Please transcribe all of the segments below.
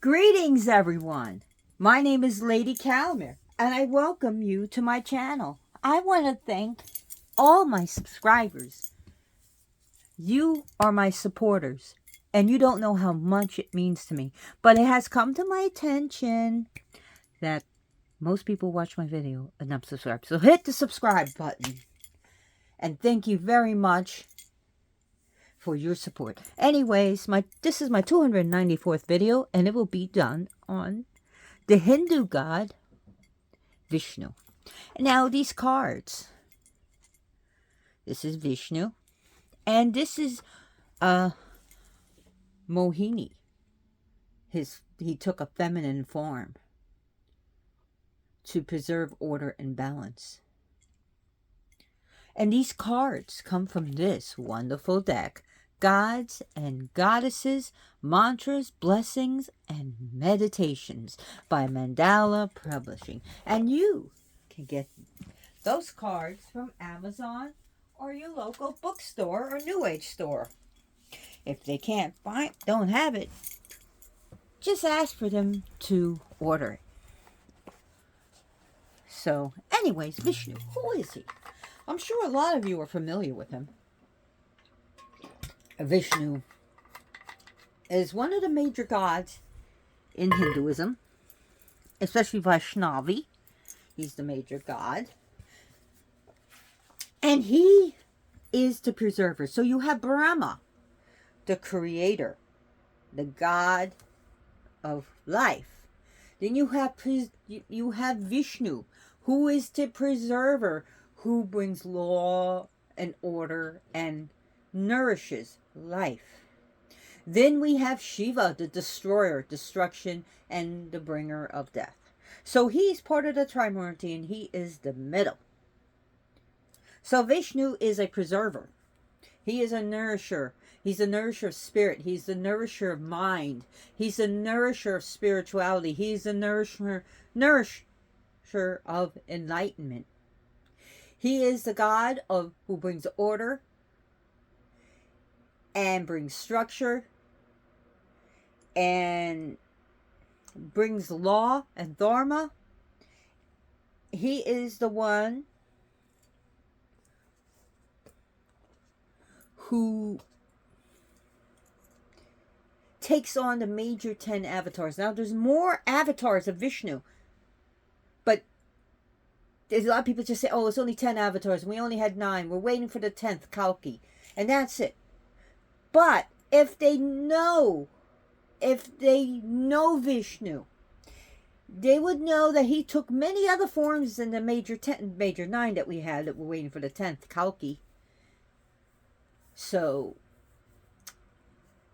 Greetings, everyone. My name is Lady Calmer, and I welcome you to my channel. I want to thank all my subscribers. You are my supporters, and you don't know how much it means to me. But it has come to my attention that most people watch my video and not subscribe. So hit the subscribe button. And thank you very much for your support. Anyways, this is my 294th video, and it will be done on the Hindu god Vishnu. Now these cards, this is Vishnu, and this is Mohini. He took a feminine form to preserve order and balance. And these cards come from this wonderful deck: Gods and Goddesses, Mantras, Blessings, and Meditations by Mandala Publishing. And you can get those cards from Amazon or your local bookstore or New Age store. If they don't have it, just ask for them to order it. So, anyways, Vishnu, who is he? I'm sure a lot of you are familiar with him. Vishnu is one of the major gods in Hinduism, especially Vaishnavi. He's the major god. And he is the preserver. So you have Brahma, the creator, the god of life. Then you have Vishnu, who is the preserver, who brings law and order and nourishes life. Then we have Shiva, the destroyer, destruction, and the bringer of death. So he's part of the Trimurti, and he is the middle. So Vishnu is a preserver. He is a nourisher. He's a nourisher of spirit. He's the nourisher of mind. He's the nourisher of spirituality. He's the nourisher of enlightenment. He is the god who brings order and brings structure and brings law and dharma. He is the one who takes on the major 10 avatars. Now, there's more avatars of Vishnu, but there's a lot of people just say, oh, it's only 10 avatars, and we only had 9. We're waiting for the 10th, Kalki, and that's it. But if they know Vishnu, they would know that he took many other forms in the major 9 that we had, that we're waiting for the 10th, Kalki. So,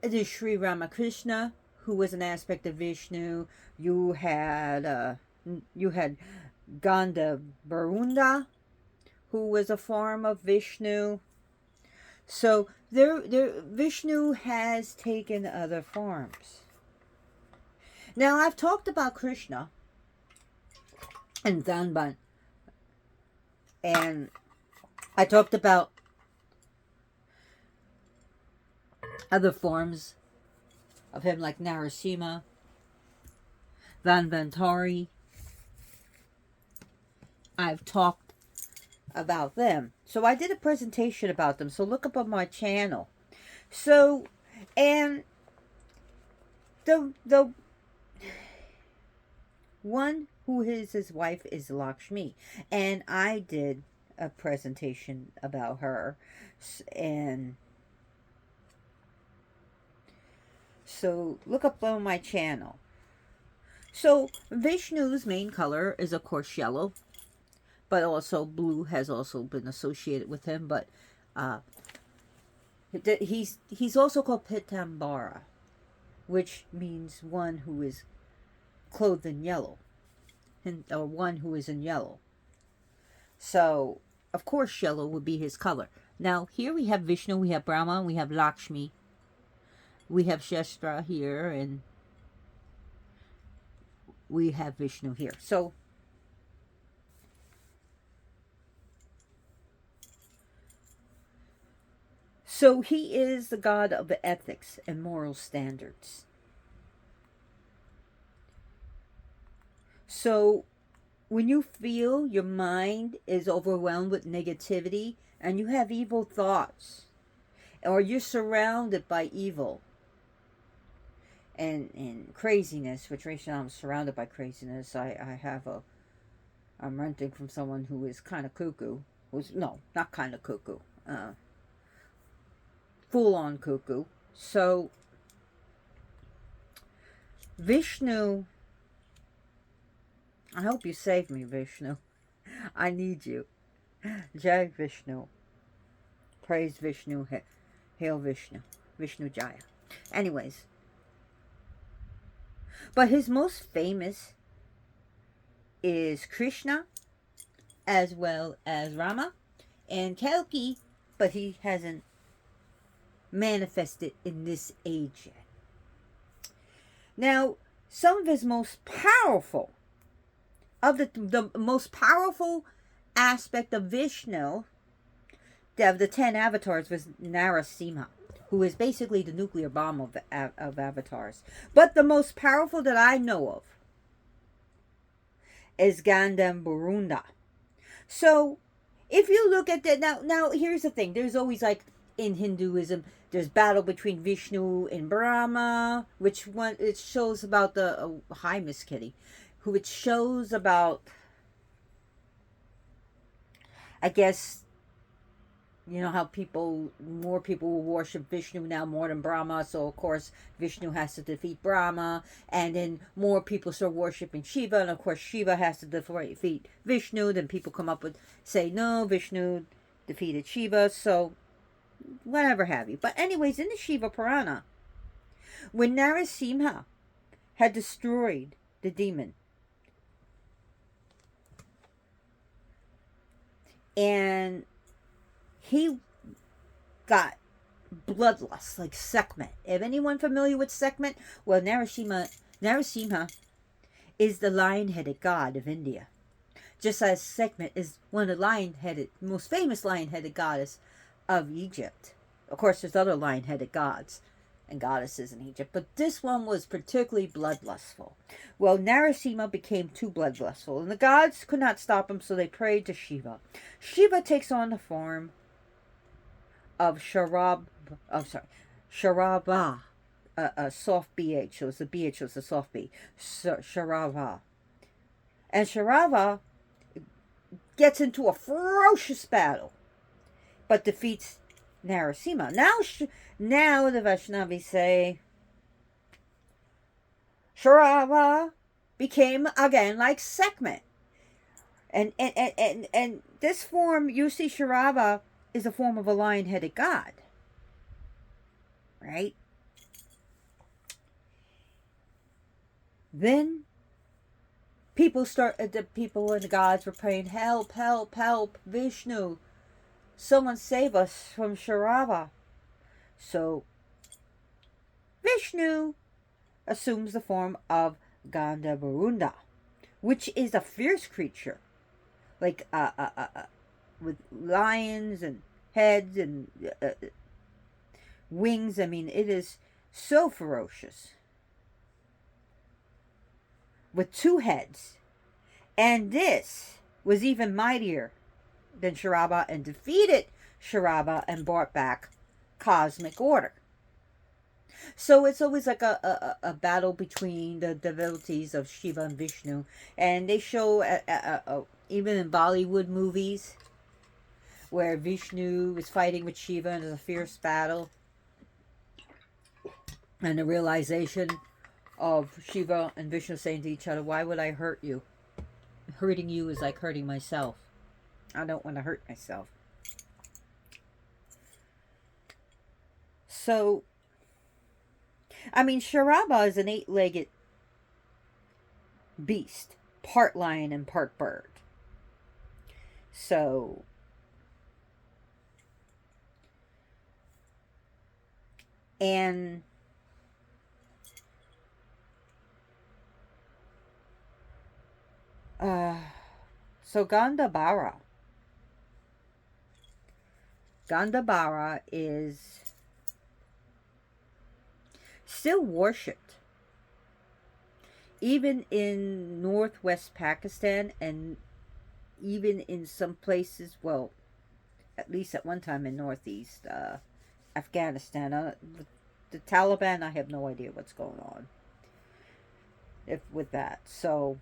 there's Sri Ramakrishna, who was an aspect of Vishnu. You had Gandha, who was a form of Vishnu. So Vishnu has taken other forms. Now, I've talked about Krishna and Dhanban, and I talked about other forms of him, like Narasimha, Dhanvantari. I've talked about them. So I did a presentation about them. So look up on my channel. So, and the one who is his wife is Lakshmi. And I did a presentation about her. And so look up on my channel. So Vishnu's main color is, of course, yellow, but also blue has also been associated with him. But he's also called Pitambara, which means one who is clothed in yellow, or one who is in yellow. So, of course, yellow would be his color. Now, here we have Vishnu, we have Brahma, we have Lakshmi, we have Shestra here, and we have Vishnu here. So he is the god of ethics and moral standards. So when you feel your mind is overwhelmed with negativity and you have evil thoughts, or you're surrounded by evil and craziness, which right now I'm surrounded by craziness. I'm renting from someone who is kind of cuckoo. Who's, no, not kind of cuckoo. Full on cuckoo. So Vishnu, I hope you save me, Vishnu. I need you. Jai Vishnu. Praise Vishnu. Hail Vishnu. Vishnu Jaya. Anyways. But his most famous is Krishna, as well as Rama and Kalki, but he hasn't manifested in this age yet. Now, some of his most powerful, of the most powerful aspect of Vishnu, of the 10 avatars, was Narasimha, who is basically the nuclear bomb of avatars. But the most powerful that I know of is Gandharva. So, if you look at that, now here's the thing. There's always, like, in Hinduism, there's battle between Vishnu and Brahma, which one, it shows about the, hi, Miss Kitty, who it shows about, I guess, you know how more people will worship Vishnu now more than Brahma. So, of course, Vishnu has to defeat Brahma. And then more people start worshiping Shiva. And, of course, Shiva has to defeat Vishnu. Then people come up with, say, no, Vishnu defeated Shiva. So, whatever have you. But anyways, in the Shiva Purana, when Narasimha had destroyed the demon, and he got bloodlust, like Sekhmet. If anyone familiar with Sekhmet, well, Narasimha is the lion-headed god of India. Just as Sekhmet is one of the most famous lion-headed goddess of Egypt. Of course, there's other lion-headed gods and goddesses in Egypt, but this one was particularly bloodlustful. Well, Narasimha became too bloodlustful, and the gods could not stop him, so they prayed to Shiva. Shiva takes on the form of Sharaba, a soft BH. So it's the BH, so it's a soft B. Sharava. And Sharava gets into a ferocious battle, but defeats Narasimha. Now the Vaishnavis say Sharava became again like Sekhmet. And this form, you see, Sharava is a form of a lion-headed god. Right? Then the people and the gods were praying, help, help, help, Vishnu. Someone save us from Sharava. So Vishnu assumes the form of Gandharva, which is a fierce creature, like with lions and heads and wings. I mean, it is so ferocious, with 2 heads. And this was even mightier than Sharava and defeated Sharava and brought back cosmic order. So it's always like a battle between the devotees of Shiva and Vishnu. And they show, even in Bollywood movies, where Vishnu is fighting with Shiva and there's a fierce battle. And the realization of Shiva and Vishnu saying to each other, why would I hurt you? Hurting you is like hurting myself. I don't want to hurt myself. So, I mean, Sharaba is an 8-legged beast. Part lion and part bird. So, and so Gandharva is still worshipped even in northwest Pakistan, and even in some places, well, at least at one time in northeast Afghanistan. The Taliban, I have no idea what's going on if with that. So,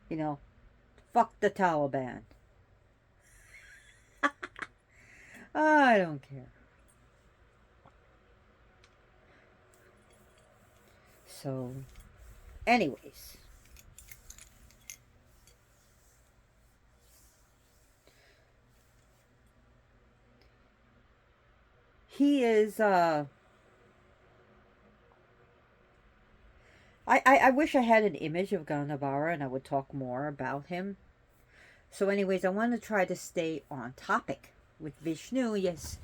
you know, fuck the Taliban. I don't care. So, anyways, he is I wish I had an image of Ganabara and I would talk more about him. So anyways, I want to try to stay on topic with Vishnu. Yes,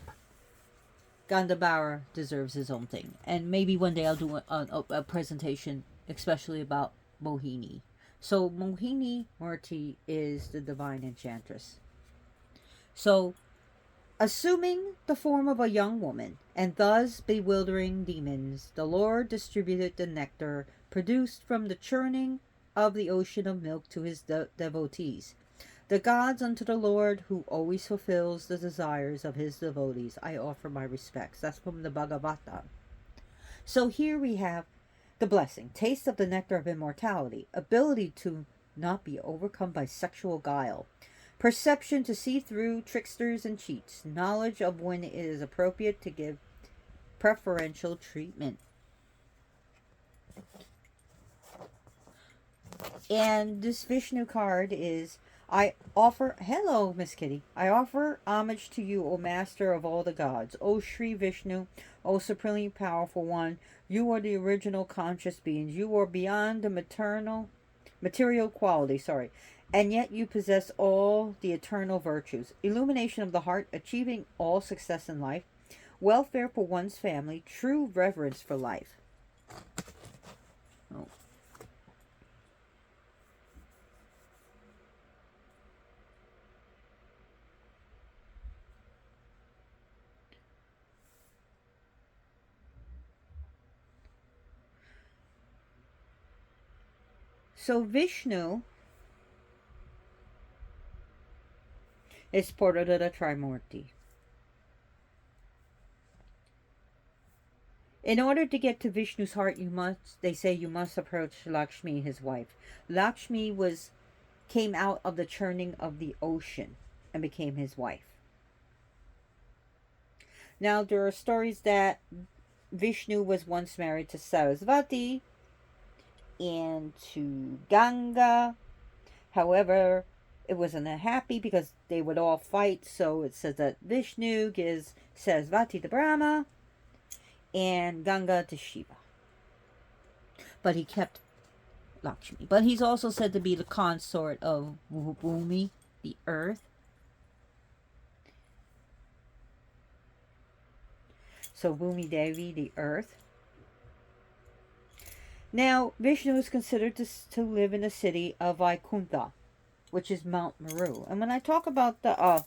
Gandhabara deserves his own thing. And maybe one day I'll do a presentation especially about Mohini. So Mohini Murti is the divine enchantress. So assuming the form of a young woman, and thus bewildering demons, the Lord distributed the nectar produced from the churning of the ocean of milk to his devotees. The gods unto the Lord, who always fulfills the desires of his devotees, I offer my respects. That's from the Bhagavata. So here we have the blessing, taste of the nectar of immortality, ability to not be overcome by sexual guile, perception to see through tricksters and cheats, knowledge of when it is appropriate to give preferential treatment. And this Vishnu card is, I offer, hello Miss Kitty, I offer homage to you, O Master of all the gods, O Sri Vishnu, O Supremely Powerful One. You are the original conscious beings. You are beyond the material quality, and yet you possess all the eternal virtues. Illumination of the heart, achieving all success in life, welfare for one's family, true reverence for life. Oh. So Vishnu is part of the Trimurti. In order to get to Vishnu's heart, they say you must approach Lakshmi, his wife. Lakshmi came out of the churning of the ocean and became his wife. Now, there are stories that Vishnu was once married to Sarasvati and to Ganga. However, it wasn't happy because they would all fight. So it says that Vishnu gives Sarasvati to Brahma and Ganga to Shiva. But he kept Lakshmi. But he's also said to be the consort of Bhumi, the earth. So Bhumi Devi, the earth. Now, Vishnu is considered to live in the city of Vaikuntha, which is Mount Meru. And when I talk about the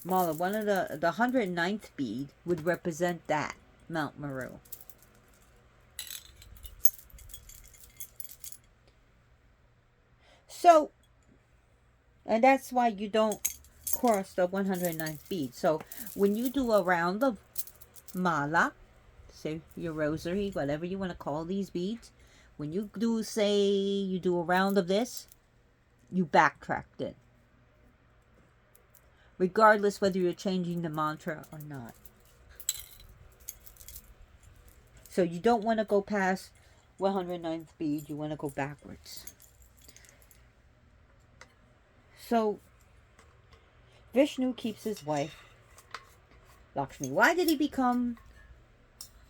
Mala, one of the 109th bead would represent that, Mount Meru. So, and that's why you don't cross the 109th bead. So, when you do a round of Mala, say your rosary, whatever you want to call these beads, when you do, say, you do a round of this, you backtracked it. Regardless whether you're changing the mantra or not. So you don't want to go past 109th bead, you want to go backwards. So Vishnu keeps his wife Lakshmi. Why did he become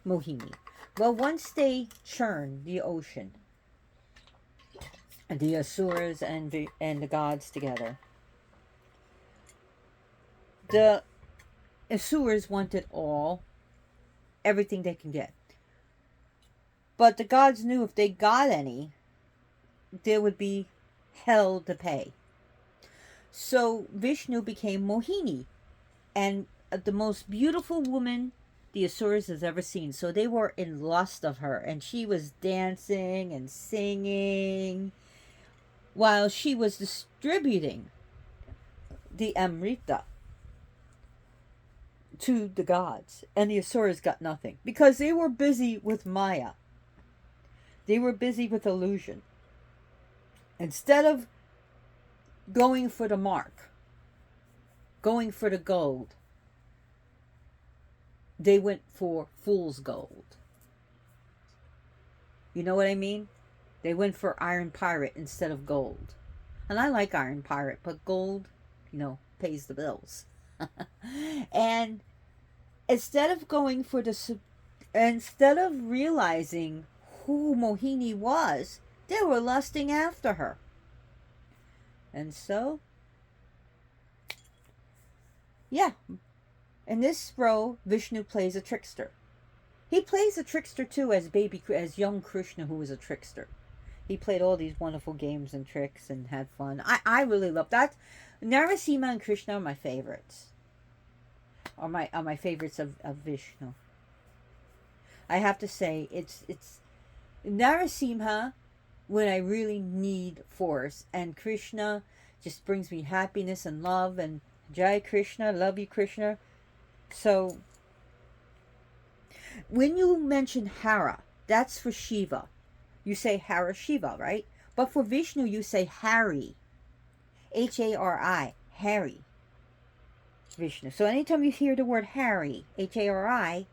Mohini? Well, once they churn the ocean, and the Asuras and the gods together, the Asuras wanted everything they can get. But the gods knew if they got any, there would be hell to pay. So Vishnu became Mohini, and the most beautiful woman the Asuras has ever seen. So they were in lust of her, and she was dancing and singing while she was distributing the Amrita to the gods. And the Asuras got nothing because they were busy with Maya. They were busy with illusion. Instead of going for the mark, going for the gold, they went for fool's gold. You know what I mean? They went for iron pirate instead of gold. And I like iron pirate, but gold, pays the bills. And instead of instead of realizing who Mohini was, they were lusting after her. And so, yeah. In this role, Vishnu plays a trickster. He plays a trickster too as young Krishna, who was a trickster. He played all these wonderful games and tricks and had fun. I really love that. Narasimha and Krishna are my favorites. Are my favorites of Vishnu. I have to say it's Narasimha when I really need force, and Krishna just brings me happiness and love, and Jai Krishna, love you Krishna. So when you mention Hara, that's for Shiva. You say Hara Shiva, right? But for Vishnu, you say Hari. Hari. Hari. Vishnu. So anytime you hear the word Hari, Hari,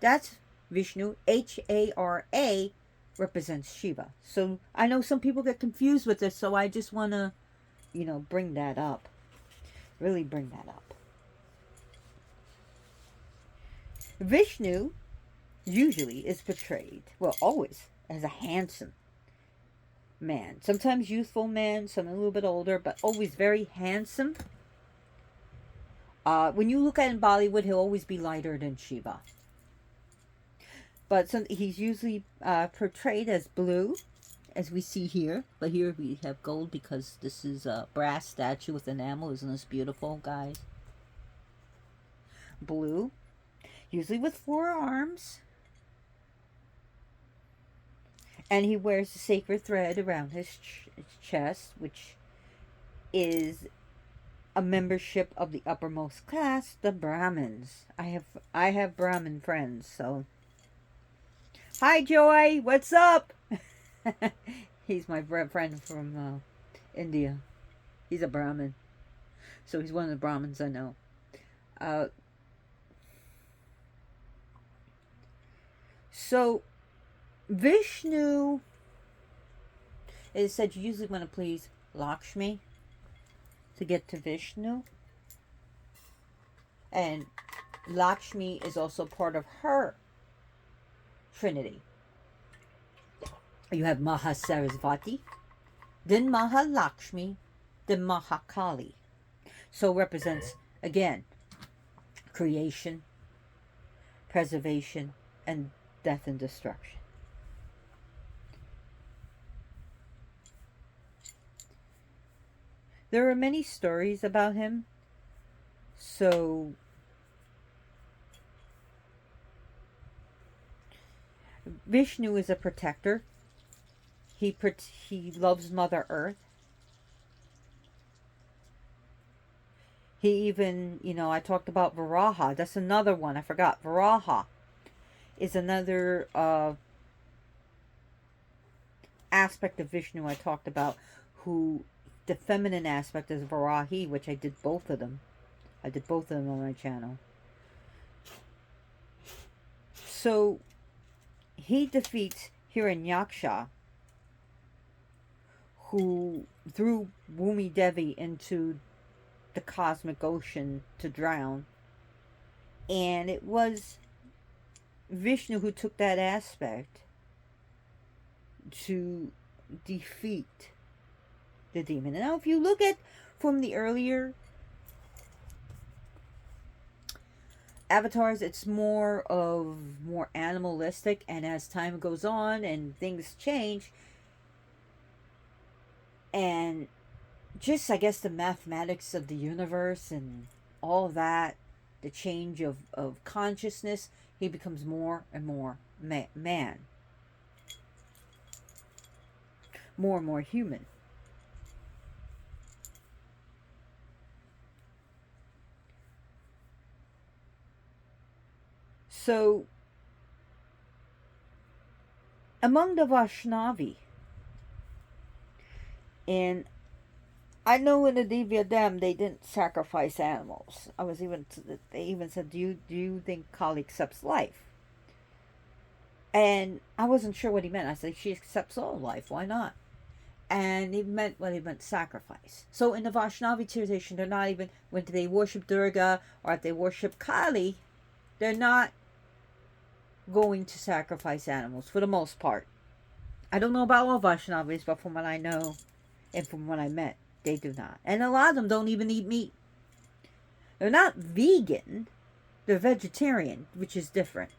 that's Vishnu. Hara represents Shiva. So I know some people get confused with this, so I just want to, bring that up. Really bring that up. Vishnu usually is portrayed, well, always, as a handsome man. Sometimes youthful man, some a little bit older, but always very handsome. When you look at in Bollywood, he'll always be lighter than Shiva. But he's usually portrayed as blue, as we see here. But here we have gold because this is a brass statue with enamel. Isn't this beautiful, guys? Blue. Usually with 4 arms. And he wears the sacred thread around his chest, which is a membership of the uppermost class, the Brahmins. I have Brahmin friends, so. Hi, Joy. What's up? He's my friend from India. He's a Brahmin. So he's one of the Brahmins I know. So, Vishnu, it is said you usually want to please Lakshmi to get to Vishnu. And Lakshmi is also part of her trinity. You have Mahasarasvati, then Mahalakshmi, then Mahakali. So represents, again, creation, preservation, and death and destruction. There are many stories about him. So Vishnu is a protector. He loves Mother Earth. He even, I talked about Varaha. That's another one. I forgot. Varaha is another aspect of Vishnu I talked about, who the feminine aspect is Varahi, which I did both of them. I did both of them on my channel. So he defeats Hiranyaksha, who threw Bhumi Devi into the cosmic ocean to drown. And it was Vishnu who took that aspect to defeat the demon. And now if you look at from the earlier avatars, it's more animalistic, and as time goes on and things change, and just I guess the mathematics of the universe and all that, the change of consciousness, he becomes more and more man, more and more human. So, among the Vaishnavi, and I know in the Divyadam they didn't sacrifice animals. They even said, do you think Kali accepts life? And I wasn't sure what he meant. I said, she accepts all life. Why not? And he meant sacrifice. So in the Vaishnavi tradition, they're not even, when they worship Durga or if they worship Kali, they're not going to sacrifice animals for the most part. I don't know about all Vaishnavis, but from what I know and from what I met, they do not. And a lot of them don't even eat meat. They're not vegan, they're vegetarian, which is different.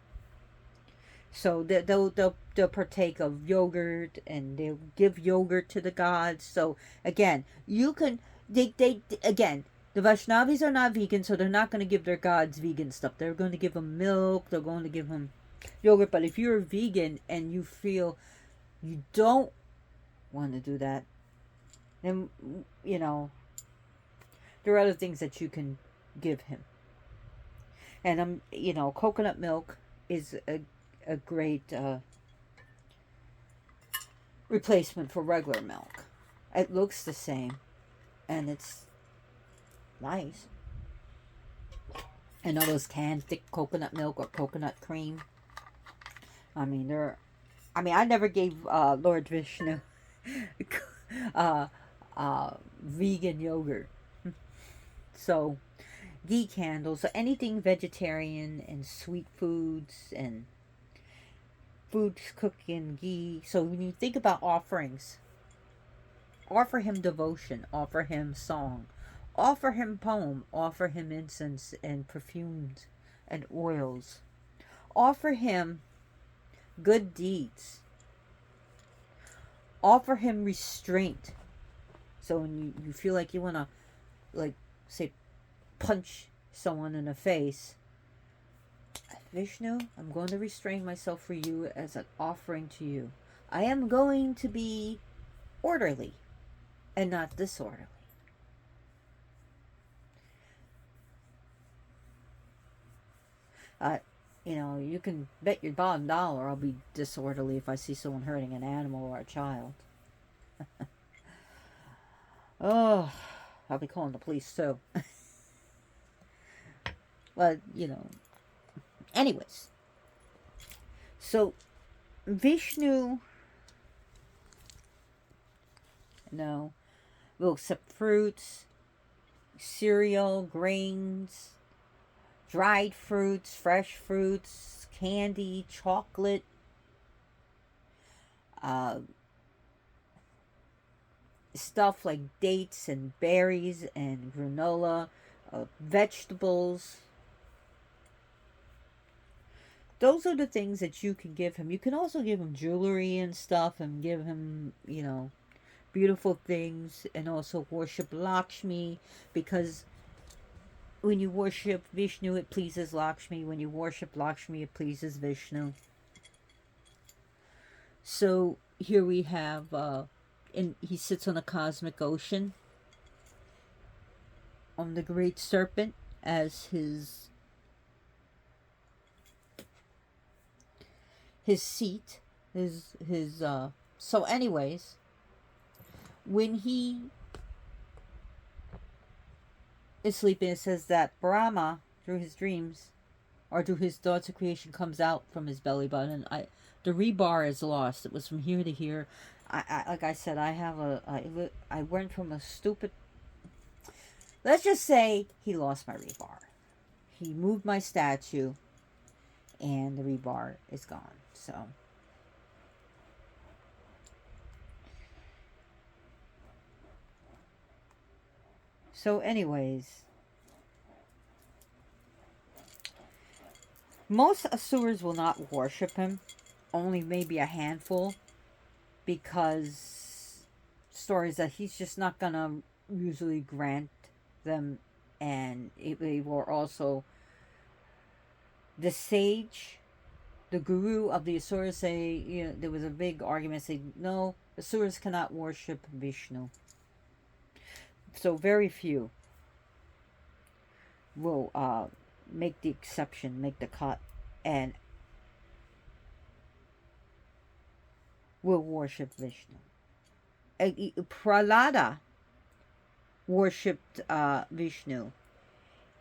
So they'll partake of yogurt and they'll give yogurt to the gods. So again, you can they again, the Vaishnavis are not vegan, so they're not going to give their gods vegan stuff. They're going to give them milk. They're going to give them yogurt. But if you're a vegan and you feel you don't want to do that, then there are other things that you can give him. And coconut milk is a great replacement for regular milk. It looks the same, and it's nice. And all those canned thick coconut milk or coconut cream. I never gave Lord Vishnu vegan yogurt. So, ghee candles, so anything vegetarian and sweet foods and foods cooked in ghee. So when you think about offerings, offer him devotion, offer him song, offer him poem, offer him incense and perfumes and oils. Offer him good deeds. Offer him restraint. So when you feel like you want to, like, say, punch someone in the face, Vishnu, I'm going to restrain myself for you as an offering to you. I am going to be orderly and not disorderly. You can bet your bottom dollar I'll be disorderly if I see someone hurting an animal or a child. Oh, I'll be calling the police too. But, anyways. So, Vishnu, will accept fruits, cereal, grains, dried fruits, fresh fruits, candy, chocolate, stuff like dates and berries and granola, vegetables. Those are the things that you can give him. You can also give him jewelry and stuff and give him, beautiful things, and also worship Lakshmi, because when you worship Vishnu, it pleases Lakshmi. When you worship Lakshmi, it pleases Vishnu. So here we have, and he sits on the cosmic ocean on the great serpent as his seat, so anyways, when he is sleeping, it says that Brahma, through his dreams or through his thoughts of creation, comes out from his belly button. The rebar is lost. It was from here to here. Like I said, I went from a stupid, let's just say he lost my rebar. He moved my statue and the rebar is gone. So anyways, most Asuras will not worship him, only maybe a handful, because stories that he's just not gonna usually grant them, and they will also The sage, the guru of the Asuras say, there was a big argument saying, no, Asuras cannot worship Vishnu. So very few will make the exception, make the cut, and will worship Vishnu. Prahlada worshipped Vishnu,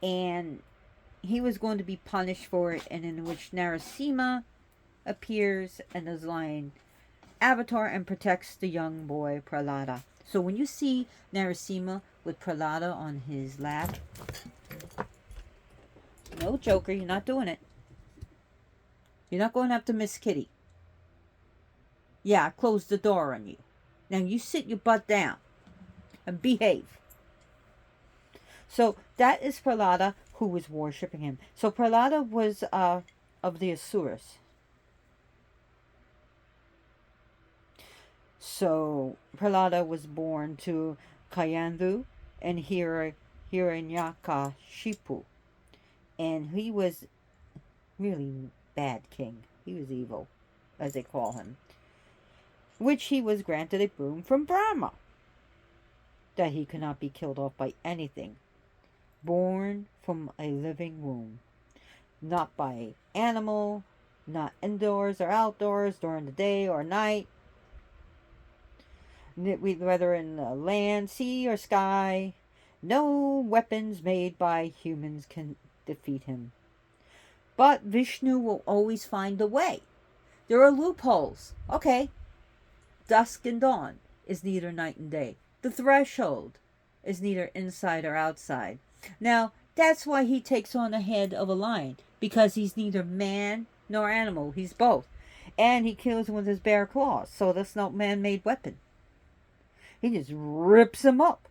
and he was going to be punished for it, and in which Narasimha appears and is lion avatar and protects the young boy Prahlada. So when you see Narasimha with Prahlada on his lap, no, Joker, you're not doing it. You're not going after Miss Kitty. Yeah, I closed the door on you. Now you sit your butt down and behave. So that is Prahlada, who was worshipping him. So Prahlada was of the Asuras. So Prahlada was born to Kayanthu and Hiranyakashipu. And he was really bad king. He was evil, as they call him. Which he was granted a boon from Brahma, that he could not be killed off by anything. Born from a living womb. Not by animal, not indoors or outdoors, during the day or night. Whether in the land, sea, or sky, no weapons made by humans can defeat him. But Vishnu will always find a way. There are loopholes. Okay. Dusk and dawn is neither night and day. The threshold is neither inside or outside. Now, that's why he takes on the head of a lion. Because he's neither man nor animal. He's both. And he kills him with his bare claws. So that's no man-made weapon. He just rips him up.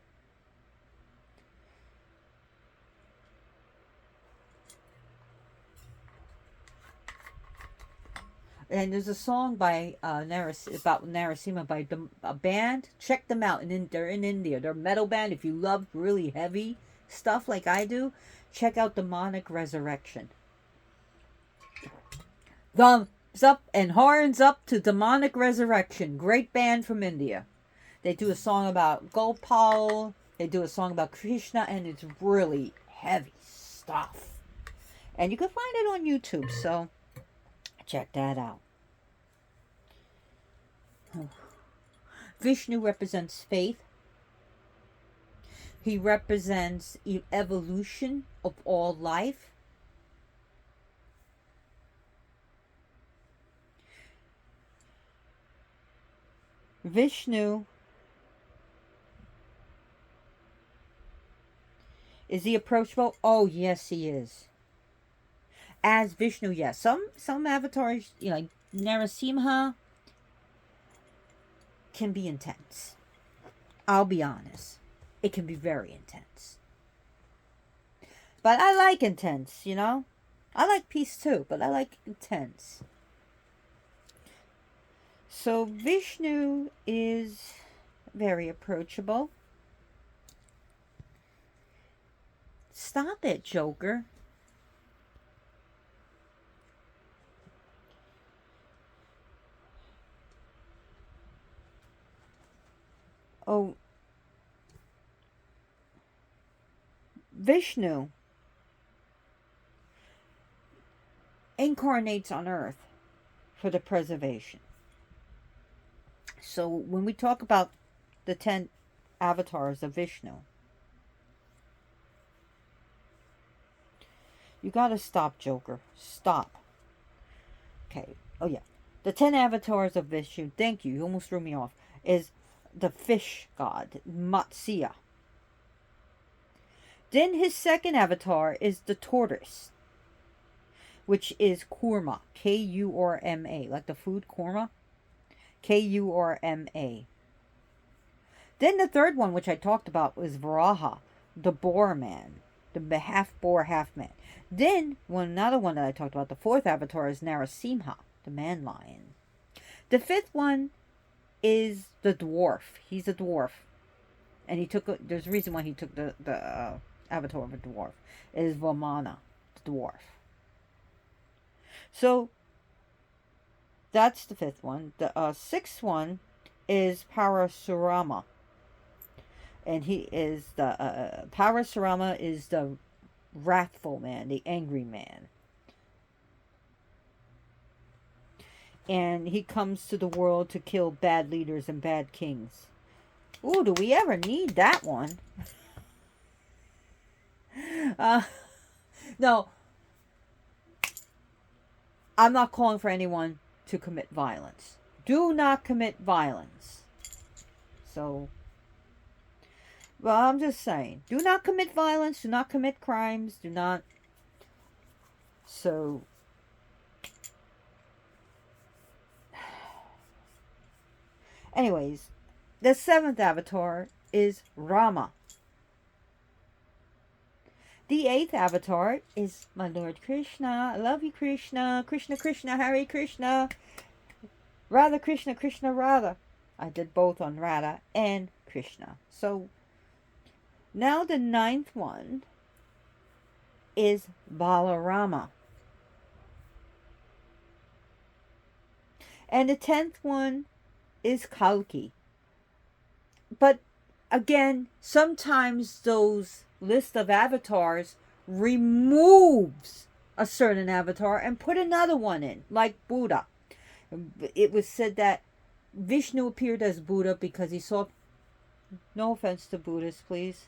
And there's a song by about Narasimha by a band. Check them out. They're in India. They're a metal band. If you love really heavy stuff like I do, check out Demonic Resurrection. Thumbs up and horns up to Demonic Resurrection. Great band from India. They do a song about Gopal. They do a song about Krishna, and it's really heavy stuff. And you can find it on YouTube, so check that out. Vishnu represents faith. He represents evolution of all life. Vishnu, is he approachable? Oh, yes, he is. As Vishnu, yes. Some avatars, like Narasimha, can be intense. I'll be honest. It can be very intense. But I like intense, I like peace too, but I like intense. So Vishnu is very approachable. Stop it, Joker. Oh, Vishnu incarnates on Earth for the preservation. So when we talk about the 10 avatars of Vishnu, you gotta stop, Joker. Stop. Okay. Oh, yeah. The 10 avatars of Vishnu, thank you, you almost threw me off, is the fish god, Matsya. Then his second avatar is the tortoise, which is Kurma, Kurma, like the food Kurma, Kurma. Then the third one, which I talked about, was Varaha, the boar man, the half boar, half man. Then another one that I talked about, the fourth avatar, is Narasimha, the man lion. The fifth one is the dwarf. He's a dwarf, and there's a reason why he took the avatar of a dwarf. It is Vamana, the dwarf. So that's the fifth one. The sixth one is Parasurama. And he is the Parasurama is the wrathful man, the angry man. And he comes to the world to kill bad leaders and bad kings. Ooh, do we ever need that one? uh, no, I'm not calling for anyone to commit violence. Do not commit violence. So, well, I'm just saying, do not commit violence, do not commit crimes, do not. So, anyways, the seventh avatar is Rama. The eighth avatar is my Lord Krishna. I love you, Krishna. Krishna, Krishna, Hare Krishna. Radha, Krishna, Krishna, Radha. I did both on Radha and Krishna. So, now the ninth one is Balarama. And the 10th one is Kalki. But again, sometimes those list of avatars removes a certain avatar and put another one in, like Buddha. It was said that Vishnu appeared as Buddha because he saw, no offense to Buddhists, please,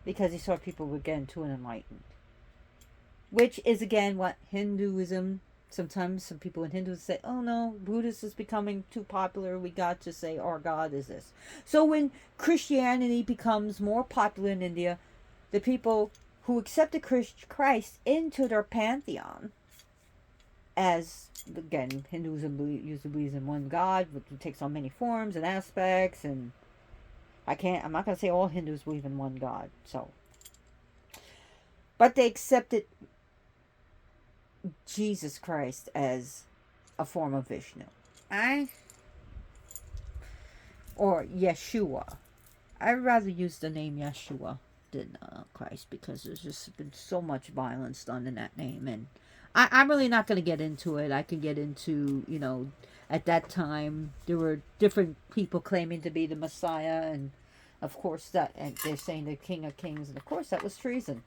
because he saw people were getting too enlightened. Which is again what Hinduism, sometimes some people in Hinduism say, oh no, Buddhist is becoming too popular, we got to say our God is this. So when Christianity becomes more popular in India, the people who accepted Christ into their pantheon, as again Hinduism usually believes in one God, which takes on many forms and aspects, and I'm not going to say all Hindus believe in one God, so. But they accepted Jesus Christ as a form of Vishnu. Or Yeshua. I'd rather use the name Yeshua than Christ, because there's just been so much violence done in that name. And I'm really not going to get into it. I can get into, at that time, there were different people claiming to be the Messiah. And of course and they're saying the King of Kings. And of course that was treason.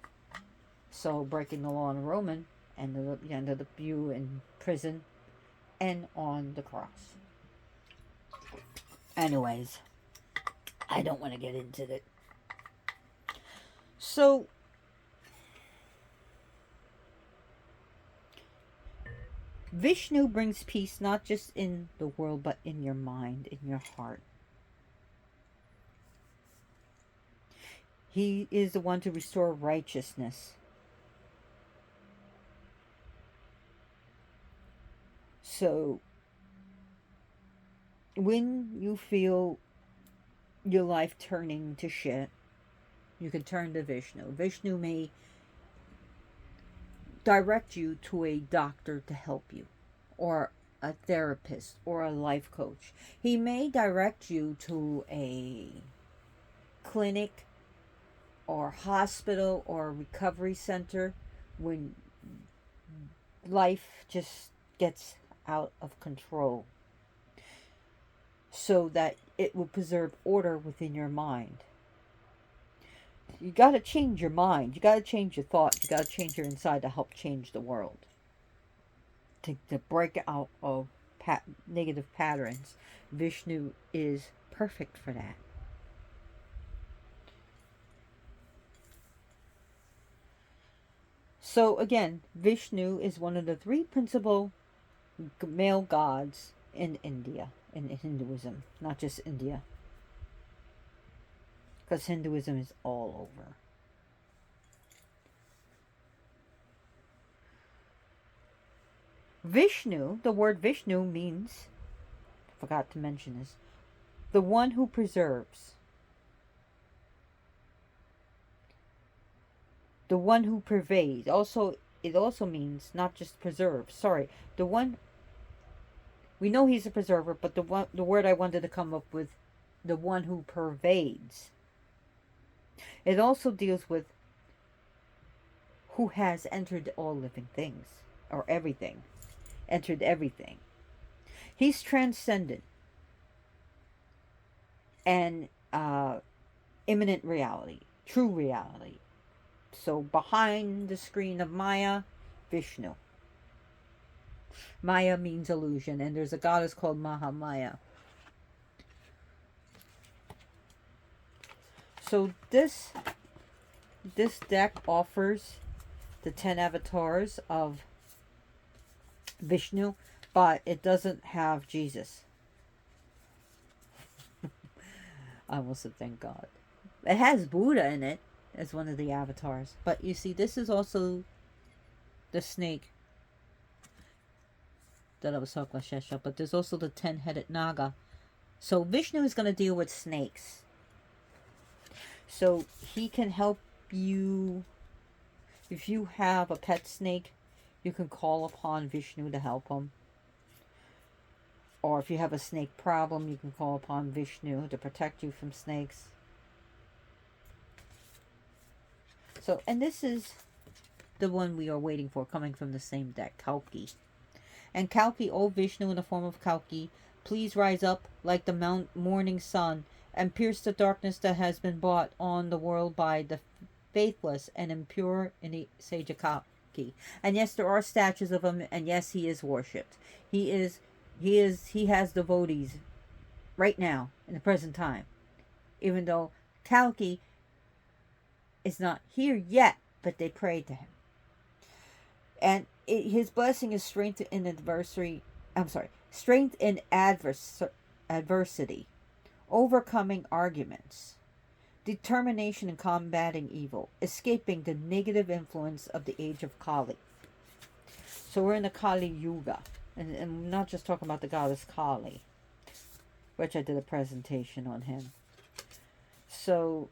So breaking the law in Roman, and the end of you in prison and on the cross. Anyways, I don't want to get into it. So, Vishnu brings peace not just in the world, but in your mind, in your heart. He is the one to restore righteousness. So, when you feel your life turning to shit, you can turn to Vishnu. Vishnu may direct you to a doctor to help you, or a therapist, or a life coach. He may direct you to a clinic, or hospital, or recovery center when life just gets out of control, so that it will preserve order within your mind. You got to change your mind. You got to change your thoughts. You got to change your inside to help change the world. To break out of negative patterns. Vishnu is perfect for that. So again, Vishnu is one of the three principal male gods in India, in Hinduism, not just India, because Hinduism is all over. Vishnu, the word Vishnu means, forgot to mention this, the one who preserves, the one who pervades. It also means not just preserve. Sorry, the one. We know he's a preserver, but the word I wanted to come up with, the one who pervades. It also deals with who has entered all living things. or everything, entered everything. He's transcendent and imminent reality, true reality. So behind the screen of Maya, Vishnu. Maya means illusion, and there's a goddess called Mahamaya. So this deck offers the 10 avatars of Vishnu, but it doesn't have Jesus. I almost said thank God. It has Buddha in it as one of the avatars. But you see, this is also the snake that I was talking about, Shesha. But there's also the 10-headed Naga. So Vishnu is going to deal with snakes. So he can help you. If you have a pet snake, you can call upon Vishnu to help him. Or if you have a snake problem, you can call upon Vishnu to protect you from snakes. So, and this is the one we are waiting for, coming from the same deck, Kalki. And Kalki, O Vishnu in the form of Kalki, please rise up like the morning sun and pierce the darkness that has been brought on the world by the faithless and impure in the sage Kalki. And yes, there are statues of him, and yes, he is worshipped. He has devotees right now in the present time, even though Kalki is not here yet, but they pray to him. And his blessing is strength in strength in adversity, overcoming arguments, determination in combating evil, escaping the negative influence of the age of Kali. So we're in the Kali Yuga, and I'm not just talking about the goddess Kali, which I did a presentation on him. So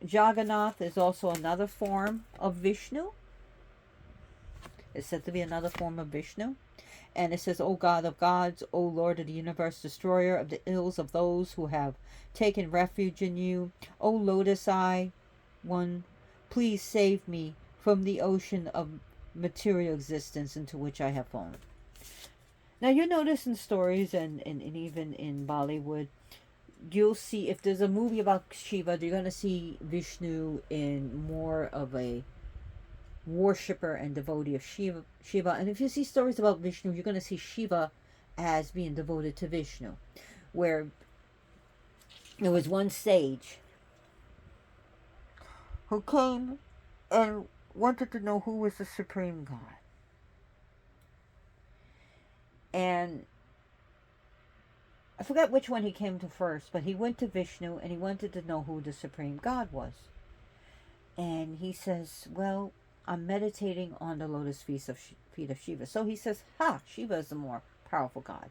Jagannath is also another form of Vishnu. It's said to be another form of Vishnu. And it says, O God of gods, O Lord of the universe, destroyer of the ills of those who have taken refuge in you. O Lotus Eye One, please save me from the ocean of material existence into which I have fallen. Now you notice in stories and even in Bollywood, you'll see, if there's a movie about Shiva, you're going to see Vishnu in more of a worshipper and devotee of Shiva. And if you see stories about Vishnu, you're going to see Shiva as being devoted to Vishnu. Where there was one sage who came and wanted to know who was the supreme god. And I forgot which one he came to first, but he went to Vishnu and he wanted to know who the supreme god was. And he says, well, I'm meditating on the lotus feet of Shiva. So he says, Shiva is the more powerful god.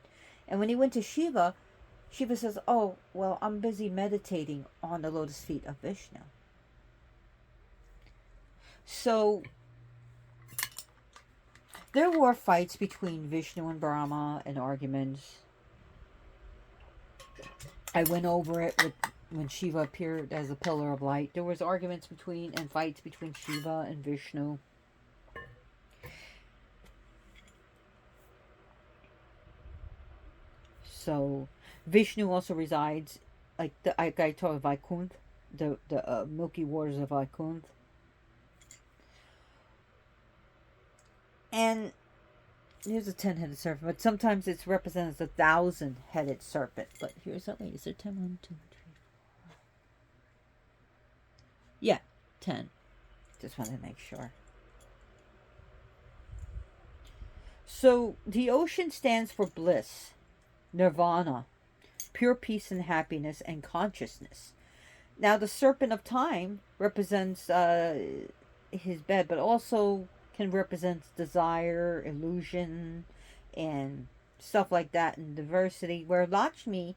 And when he went to Shiva, Shiva says, oh, well, I'm busy meditating on the lotus feet of Vishnu. So there were fights between Vishnu and Brahma and arguments. I went over it when Shiva appeared as a pillar of light. There was arguments and fights between Shiva and Vishnu. So Vishnu also resides, like I told Vaikuntha, the milky waters of Vaikuntha. And here's a 10-headed serpent, but sometimes it's represented as a 1,000-headed serpent. But here's that. Wait, is there 10? 1, 2, 3, 4. Yeah, 10. Just wanted to make sure. So the ocean stands for bliss, nirvana, pure peace and happiness and consciousness. Now the serpent of time represents his bed, but also can represent desire, illusion, and stuff like that, and diversity. Where Lakshmi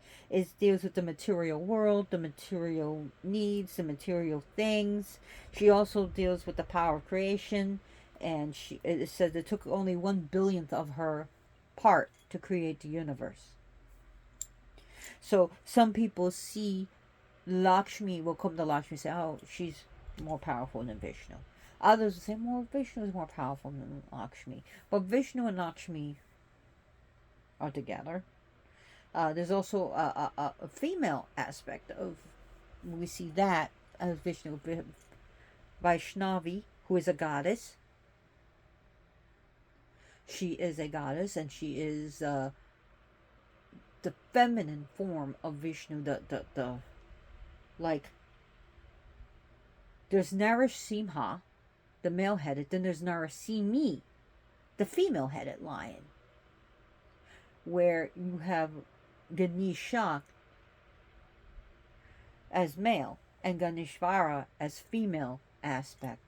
deals with the material world, the material needs, the material things. She also deals with the power of creation, and it said it took only 1/1000th of her part to create the universe. So some people see Lakshmi, will come to Lakshmi and say, oh, she's more powerful than Vishnu. Others will say, well, Vishnu is more powerful than Lakshmi. But Vishnu and Lakshmi are together. There's also a female aspect of, we see that as Vishnu, Vaishnavi, who is a goddess. She is a goddess, and she is the feminine form of Vishnu. The like, there's Narasimha, the male-headed, then there's Narasimhi, the female-headed lion, where you have Ganesha as male and Ganeshvara as female aspect.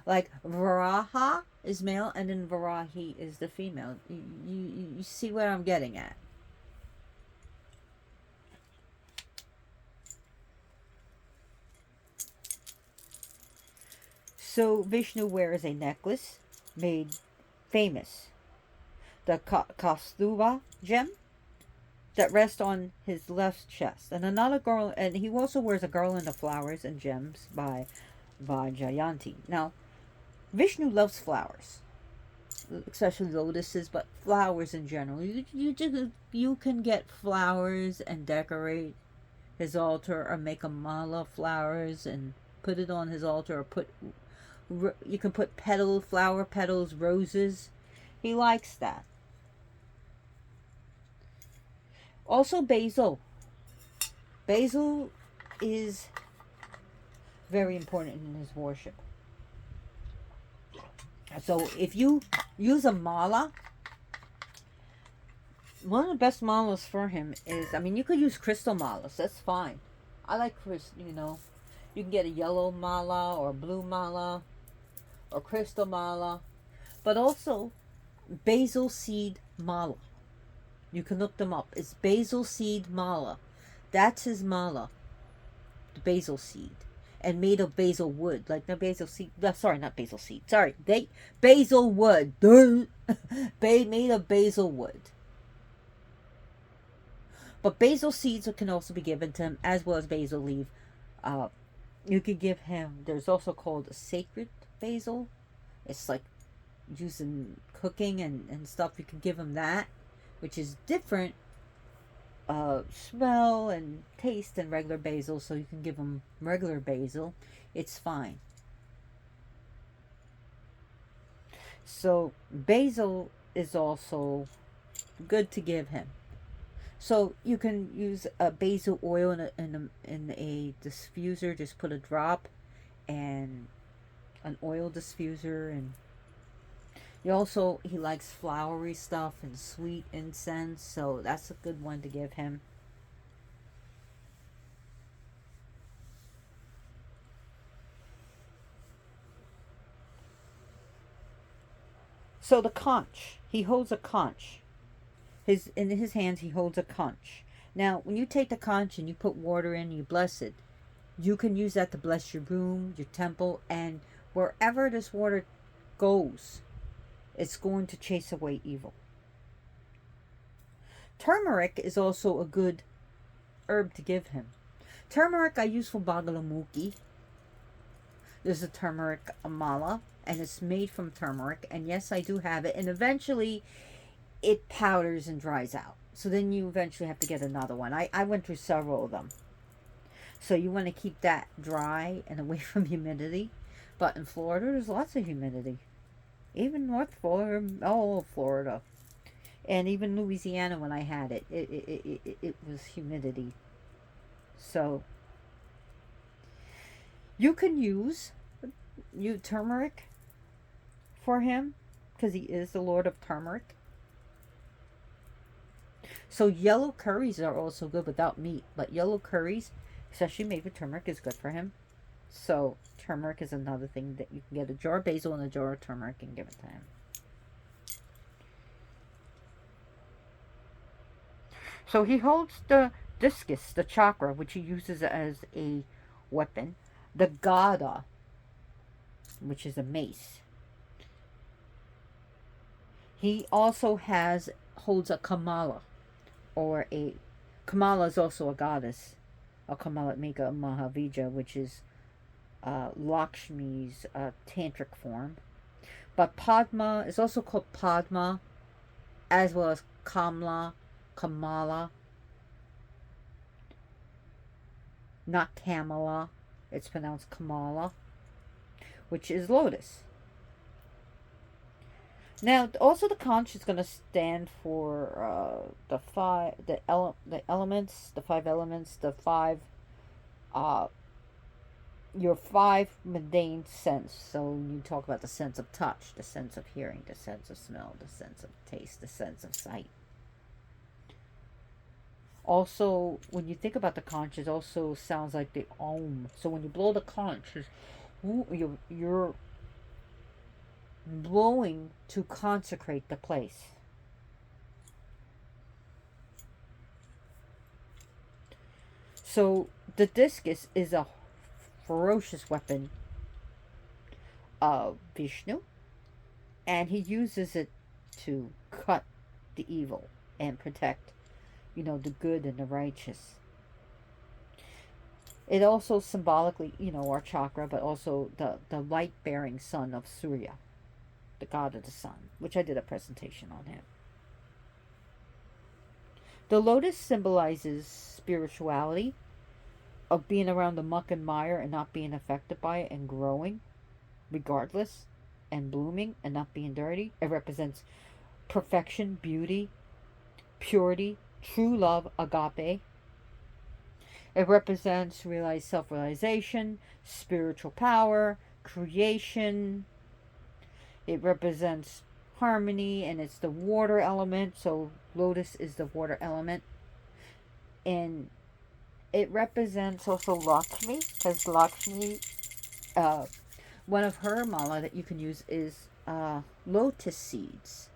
Like Varaha is male and then Varahi is the female. You see what I'm getting at? So Vishnu wears a necklace made famous, the Kaustubha gem, that rests on his left chest, and another girl, and he also wears a garland of flowers and gems by Vajayanti. Now, Vishnu loves flowers, especially lotuses, but flowers in general. You can get flowers and decorate his altar, or make a mala of flowers and put it on his altar, or you can put flower petals, roses. He likes that. Also basil. Basil is very important in his worship. So if you use a mala, one of the best malas for him is, I mean, you could use crystal malas. That's fine. I like crystal, you can get a yellow mala or a blue mala or crystal mala. But also basil seed mala. You can look them up. It's basil seed mala. That's his mala. The basil seed. And made of basil wood. Like, no basil seed. Sorry, not basil seed. Sorry. Basil wood. Made of basil wood. But basil seeds can also be given to him, as well as basil leaf. You could give him, there's also called a sacred basil. It's like using cooking and stuff. You can give him that, which is different smell and taste than regular basil. So you can give him regular basil. It's fine. So basil is also good to give him. So you can use a basil oil in a diffuser. Just put a drop and an oil diffuser, and he likes flowery stuff and sweet incense, so that's a good one to give him. So the conch, he holds a conch. In his hands he holds a conch. Now, when you take the conch and you put water in, you bless it. You can use that to bless your room, your temple, and wherever this water goes, it's going to chase away evil. Turmeric is also a good herb to give him. Turmeric I use for Bagalamukhi. There's a turmeric mala, and it's made from turmeric. And yes, I do have it. And eventually, it powders and dries out. So then you eventually have to get another one. I went through several of them. So you want to keep that dry and away from humidity. But in Florida, there's lots of humidity. Even North Florida, all of Florida. And even Louisiana, when I had it, it was humidity. So you can use turmeric for him, because he is the Lord of Turmeric. So yellow curries are also good without meat, but yellow curries, especially made with turmeric, is good for him. So turmeric is another thing that you can get, a jar of basil and a jar of turmeric, and give it to him. So he holds the discus, the chakra, which he uses as a weapon. The gada, which is a mace. He also holds a Kamala, or Kamala is also a goddess, a Kamalatmika Mahavija, which is Lakshmi's tantric form. But Padma is also called Padma, as well as Kamla, Kamala, not Kamala. It's pronounced Kamala, which is lotus. Now, also the conch is going to stand for the elements, the five elements, the five uh, your five mundane sense. So you talk about the sense of touch, the sense of hearing, the sense of smell, the sense of taste, the sense of sight. Also, when you think about the conch, it also sounds like the om. So when you blow the conch, you're blowing to consecrate the place. So the discus is a ferocious weapon of Vishnu, and he uses it to cut the evil and protect, the good and the righteous. It also symbolically, our chakra, but also the light bearing son of Surya, the god of the sun, which I did a presentation on him. The lotus symbolizes spirituality, of being around the muck and mire and not being affected by it and growing regardless and blooming and not being dirty. It represents perfection, beauty, purity, true love, agape. It represents self-realization, spiritual power, creation. It represents harmony, and it's the water element. So lotus is the water element. And it represents also Lakshmi, because Lakshmi, one of her mala that you can use is lotus seeds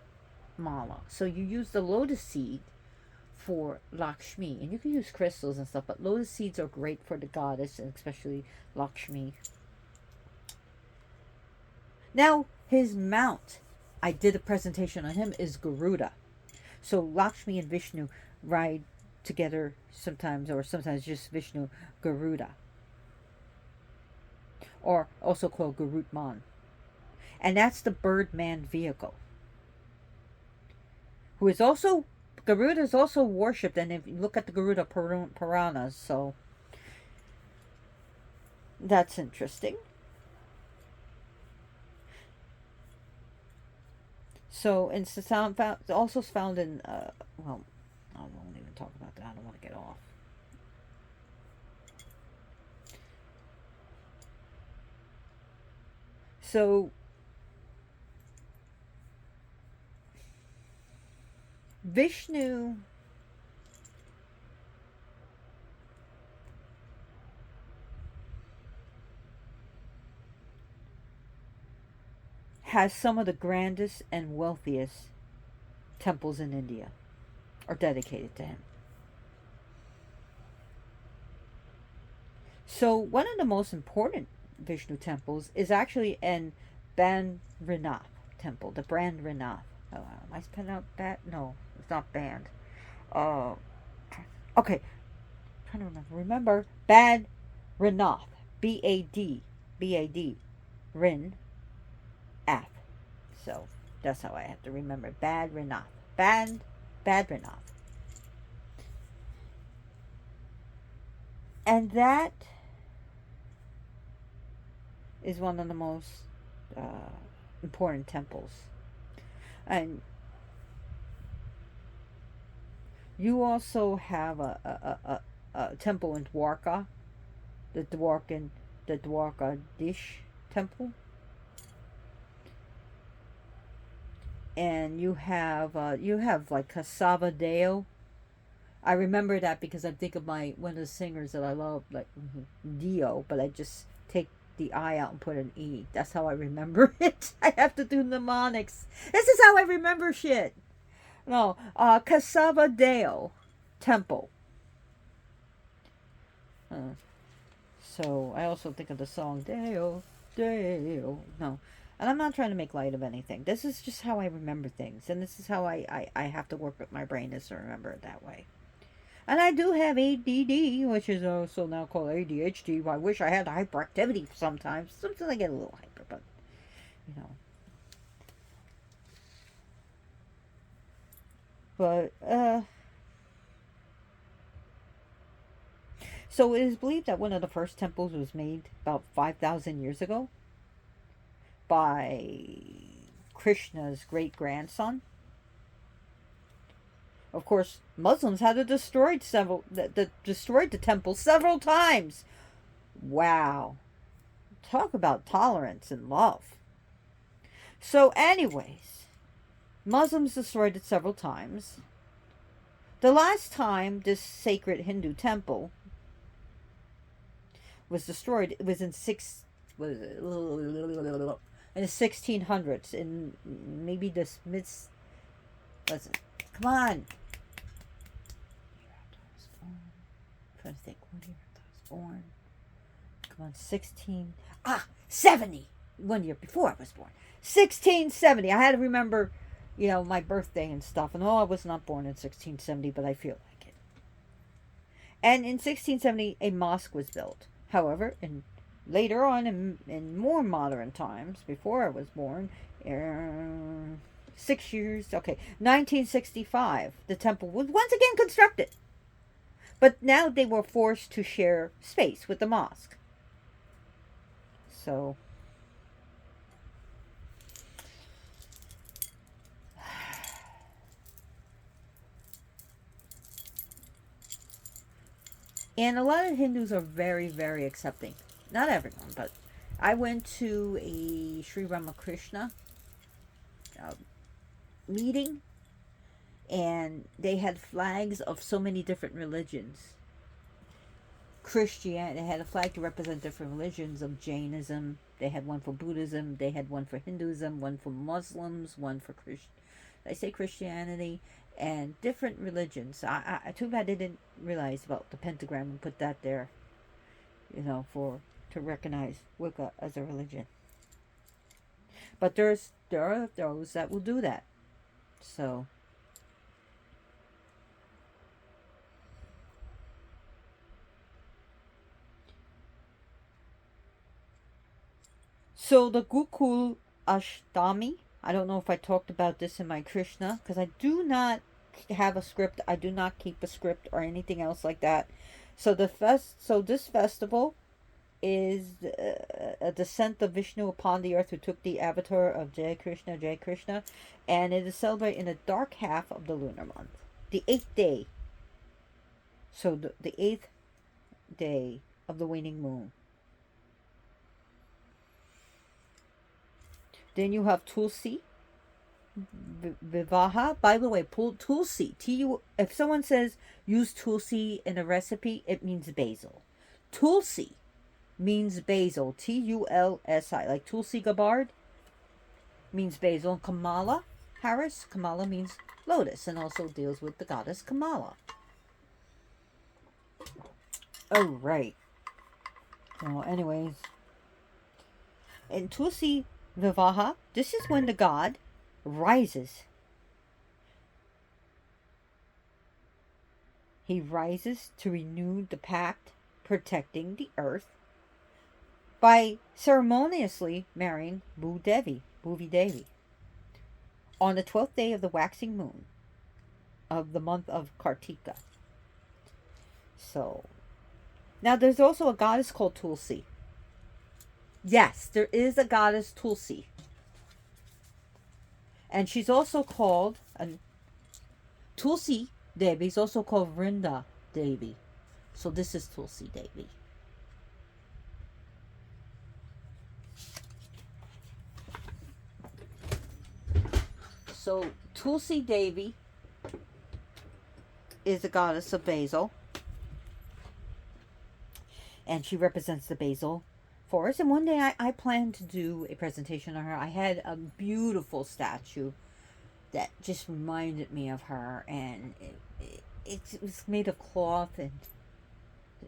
mala. So you use the lotus seed for Lakshmi, and you can use crystals and stuff, but lotus seeds are great for the goddess, and especially Lakshmi. Now, his mount, I did a presentation on him, is Garuda. So Lakshmi and Vishnu ride together sometimes, or sometimes just Vishnu, Garuda, or also called Garutman. And that's the Birdman vehicle, who is also, Garuda is also worshipped, and if you look at the Garuda Puranas, so that's interesting. So, and it's also found in, well, I won't even talk about that. I don't want to get off. So, Vishnu has some of the grandest and wealthiest temples in India are dedicated to him. So one of the most important Vishnu temples is actually in Bandranath temple, the Bandranath. Am I spelling out that? No, it's not band. Okay, I'm trying to remember. Bandranath, B-A-D, Rin, Ath. So that's how I have to remember. Bandranath, Bandranath. And that is one of the most important temples. And you also have a temple in Dwarka, the Dwarkadish temple. And you have like Casavadeo. I remember that because I think of one of the singers that I love, like Dio, but I just take the I out and put an E. That's how I remember it. I have to do mnemonics. This is how I remember shit. No, Casavadeo temple. So I also think of the song Deo, Deo. No. And I'm not trying to make light of anything. This is just how I remember things. And this is how I have to work with my brain, is to remember it that way. And I do have ADD, which is also now called ADHD. I wish I had hyperactivity sometimes. Sometimes I get a little hyper, but, you know. But, so it is believed that one of the first temples was made about 5,000 years ago by Krishna's great grandson. Of course, Muslims had to destroy destroyed the temple several times. Wow. Talk about tolerance and love. So, anyways, Muslims destroyed it several times. The last time this sacred Hindu temple was destroyed, it was in in the 1600s, in maybe this mid. Listen, come on. I'm trying to think what year I was born. Come on, 70. 1 year before I was born. 1670. I had to remember, my birthday and stuff. And I was not born in 1670, but I feel like it. And in 1670, a mosque was built. However, later on, in more modern times, before I was born, 6 years, 1965, the temple was once again constructed. But now they were forced to share space with the mosque. So, and a lot of Hindus are very, very accepting. Not everyone, but I went to a Sri Ramakrishna meeting, and they had flags of so many different religions. Christianity, they had a flag to represent different religions of Jainism. They had one for Buddhism. They had one for Hinduism, one for Muslims, one for Christianity, and different religions. I too bad they didn't realize about the pentagram and put that there, to recognize Wicca as a religion. But there are those that will do that. So, the Gokul Ashtami, I don't know if I talked about this in my Krishna, because I do not have a script. I do not keep a script or anything else like that. So this festival is a descent of Vishnu upon the earth, who took the avatar of Jai Krishna, and it is celebrated in the dark half of the lunar month, the 8th day. So the 8th day of the waning moon. Then you have Tulsi Vivaha. By the way, Tulsi. If someone says use Tulsi in a recipe, it means basil. Tulsi means basil. Tulsi. Like Tulsi Gabbard means basil. And Kamala Harris. Kamala means lotus, and also deals with the goddess Kamala. Oh, right. Well, anyways. And Tulsi Vivaha, this is when the god rises. He rises to renew the pact, protecting the earth by ceremoniously marrying Bhuvi Devi, on the 12th day of the waxing moon of the month of Kartika. So, now there's also a goddess called Tulsi. Yes, there is a goddess Tulsi. And she's also called, Tulsi Devi is also called Vrinda Devi. So this is Tulsi Devi. So Tulsi Devi is a goddess of basil. And she represents the basil forest. And one day I plan to do a presentation on her. I had a beautiful statue that just reminded me of her, and it was made of cloth, and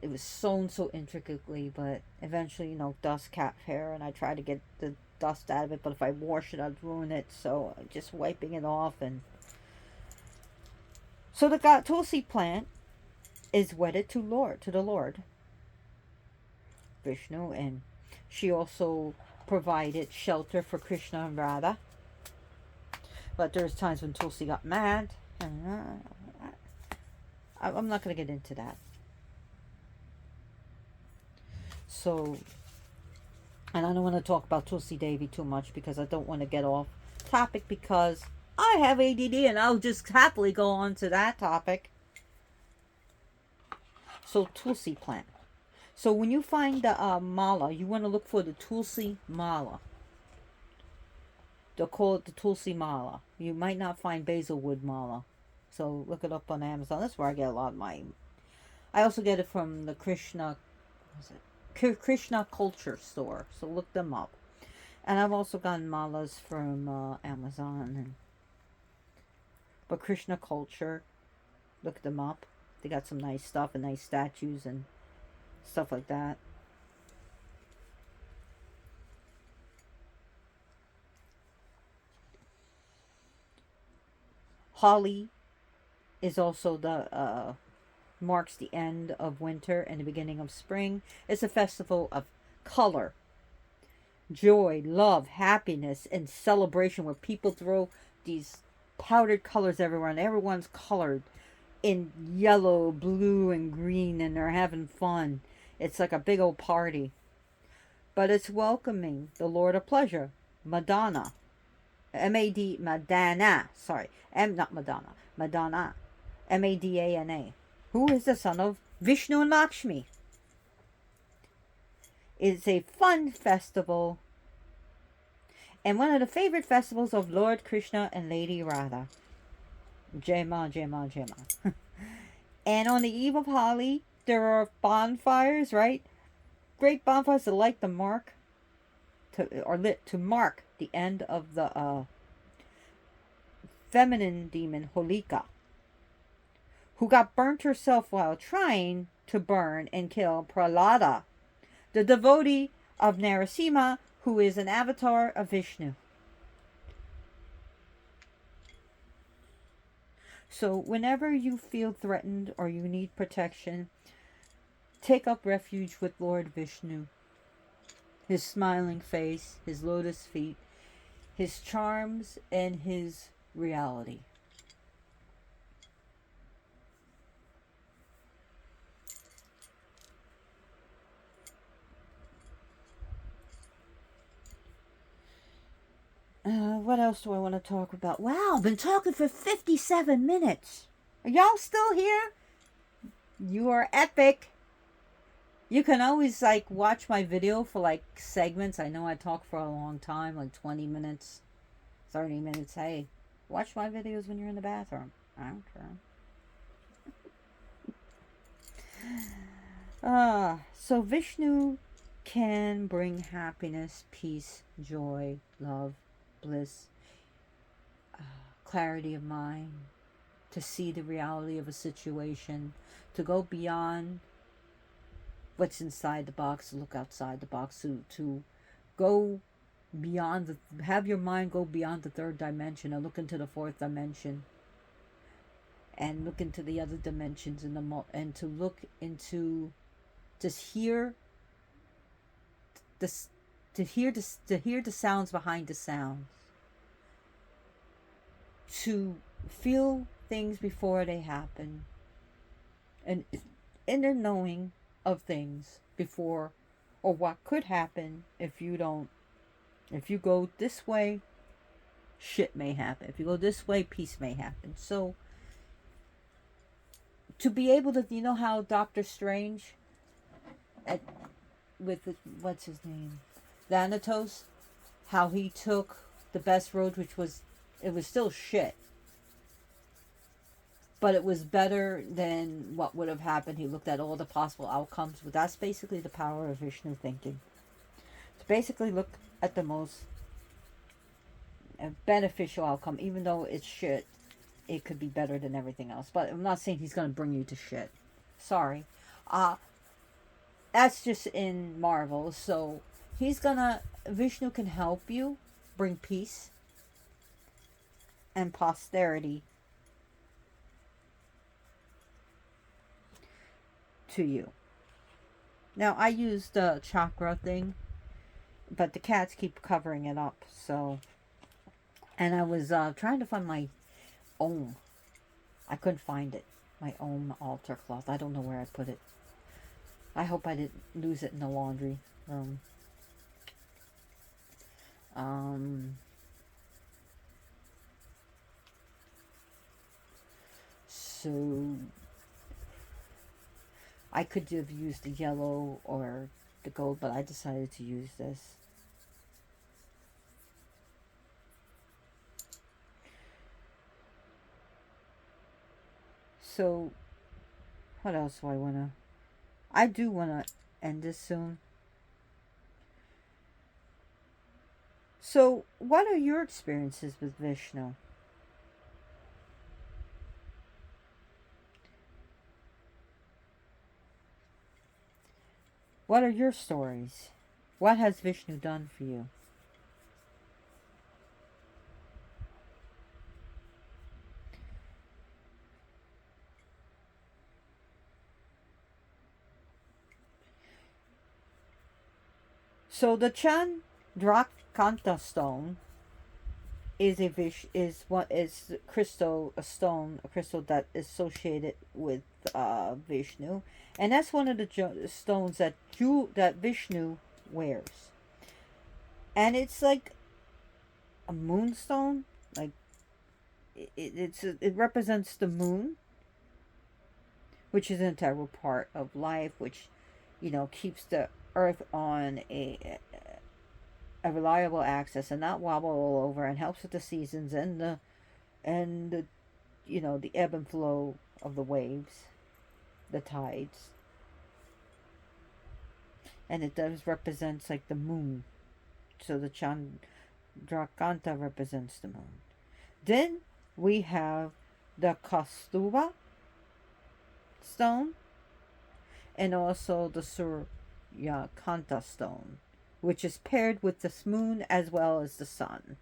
it was sewn so intricately, but eventually, dust cat hair, and I tried to get the dust out of it, but if I wash it, I'd ruin it, so I'm just wiping it off. And so the Tulsi plant is wedded to the Lord Vishnu, and she also provided shelter for Krishna and Radha. But there's times when Tulsi got mad. I'm not going to get into that. So, and I don't want to talk about Tulsi Devi too much because I don't want to get off topic, because I have ADD and I'll just happily go on to that topic. So, Tulsi plant. So when you find the mala, you want to look for the Tulsi mala. They'll call it the Tulsi mala. You might not find basilwood mala. So look it up on Amazon. That's where I get a lot of my... I also get it from the Krishna Culture store. So look them up. And I've also gotten malas from Amazon. But Krishna Culture, look them up. They got some nice stuff and nice statues and stuff like that. Holly is also the marks the end of winter and the beginning of spring. It's a festival of color, joy, love, happiness, and celebration, where people throw these powdered colors everywhere, and everyone's colored in yellow, blue, and green, and they're having fun. It's like a big old party. But it's welcoming the Lord of Pleasure, Madonna. Madana. Sorry. Not Madonna. Madonna. Madana. Who is the son of Vishnu and Lakshmi. It's a fun festival. And one of the favorite festivals of Lord Krishna and Lady Radha. Jai Ma, Jai Ma, Jai Ma. And on the eve of Holi, there are bonfires, right? Great bonfires that light the mark, or lit to mark the end of the feminine demon Holika, who got burnt herself while trying to burn and kill Prahlada, the devotee of Narasimha, who is an avatar of Vishnu. So whenever you feel threatened or you need protection, take up refuge with Lord Vishnu. His smiling face, his lotus feet, his charms, and his reality. What else do I want to talk about? Wow, I've been talking for 57 minutes. Are y'all still here? You are epic. You can always watch my video for segments. I know I talk for a long time, 20 minutes, 30 minutes. Hey, watch my videos when you're in the bathroom. I don't care. So Vishnu can bring happiness, peace, joy, love, bliss, clarity of mind, to see the reality of a situation, to go beyond what's inside the box, to look outside the box, to go beyond have your mind go beyond the third dimension and look into the fourth dimension, and look into the other dimensions and to look into, just hear this, to hear the sounds behind the sounds, to feel things before they happen, and in the knowing of things before, or what could happen if you go this way, shit may happen. If you go this way, peace may happen. So to be able to, you know how Doctor Strange what's his name, Thanatos, how he took the best road, which was, it was still shit, but it was better than what would have happened. He looked at all the possible outcomes. But that's basically the power of Vishnu thinking. To basically look at the most beneficial outcome, even though it's shit, it could be better than everything else. But I'm not saying he's going to bring you to shit. Sorry. That's just in Marvel. So Vishnu can help you bring peace and posterity to you. Now, I used the chakra thing, but the cats keep covering it up, so... And I was trying to find my Om. I couldn't find it. My Om altar cloth. I don't know where I put it. I hope I didn't lose it in the laundry. So I could have used the yellow or the gold, but I decided to use this. So what else do I want to... I do want to end this soon. So what are your experiences with Vishnu? What are your stories? What has Vishnu done for you? So the Chandrakanta stone is a crystal, a crystal that is associated with Vishnu, and that's one of the stones that Vishnu wears, and it's like a moonstone. Like it represents the moon, which is an integral part of life, which keeps the earth on a reliable axis and not wobble all over, and helps with the seasons and the the ebb and flow of the waves, the tides. And it does represents like the moon. So the Chandrakanta represents the moon. Then we have the Kastuba stone and also the Suryakanta stone, which is paired with the moon as well as the sun.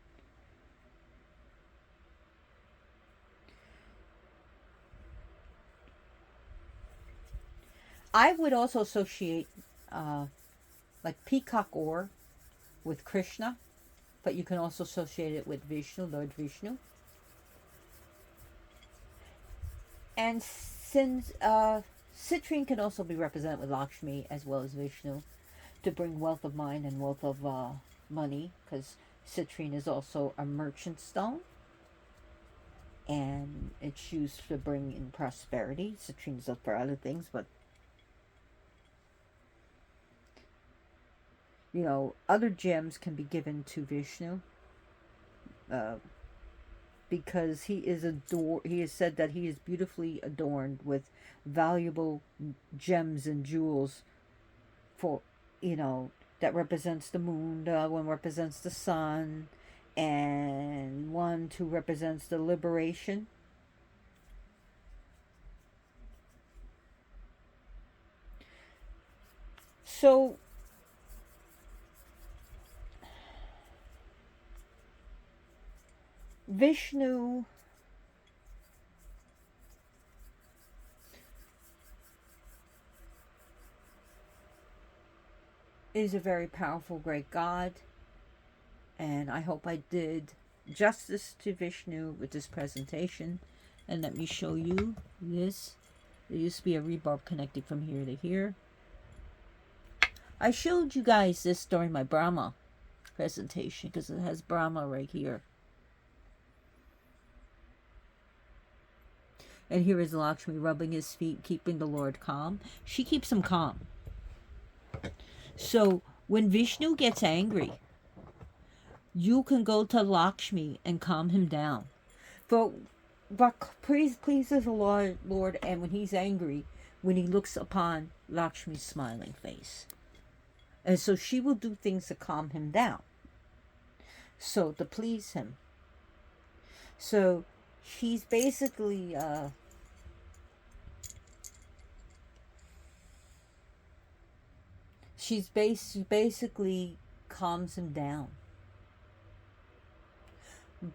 I would also associate like peacock ore with Krishna, but you can also associate it with Vishnu, Lord Vishnu. And since citrine can also be represented with Lakshmi as well as Vishnu to bring wealth of mind and wealth of money, because citrine is also a merchant stone and it's used to bring in prosperity. Citrine is up for other things, but other gems can be given to Vishnu because he is said that he is beautifully adorned with valuable gems and jewels for that represents the moon. The other one represents the sun, and one who represents the liberation. So Vishnu is a very powerful, great God, and I hope I did justice to Vishnu with this presentation. And let me show you this. There used to be a rebarb connected from here to here. I showed you guys this during my Brahma presentation because it has Brahma right here. And here is Lakshmi rubbing his feet, keeping the Lord calm. She keeps him calm. So when Vishnu gets angry, you can go to Lakshmi and calm him down. But pleases the Lord, and when he's angry, when he looks upon Lakshmi's smiling face. And so she will do things to calm him down. So to please him. So she's basically she basically calms him down.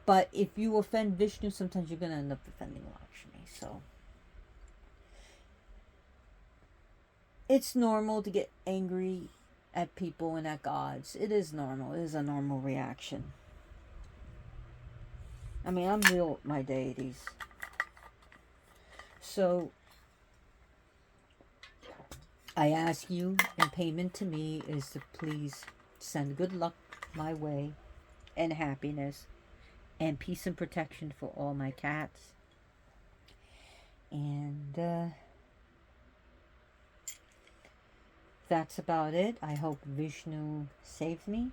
But if you offend Vishnu, sometimes you're going to end up offending Lakshmi. So It's normal to get angry at people and at gods. It is normal. It is a normal reaction. I mean, I'm real with my deities. So, I ask you, in payment to me, is to please send good luck my way, and happiness, and peace and protection for all my cats. And that's about it. I hope Vishnu saves me.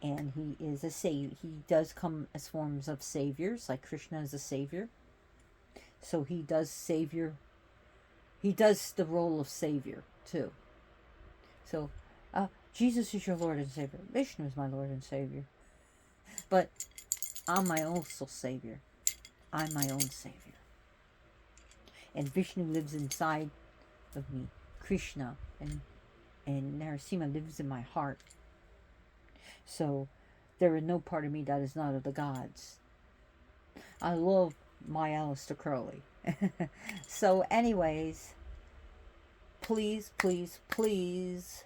And he is a savior. He does come as forms of saviors, like Krishna is a savior. So he does savior. He does the role of savior too. So, Jesus is your Lord and Savior. Vishnu is my Lord and Savior. But I'm my own soul savior. I'm my own savior. And Vishnu lives inside of me. Krishna and Narasimha lives in my heart. So there is no part of me that is not of the gods. I love my Aleister Crowley. So anyways, please, please, please,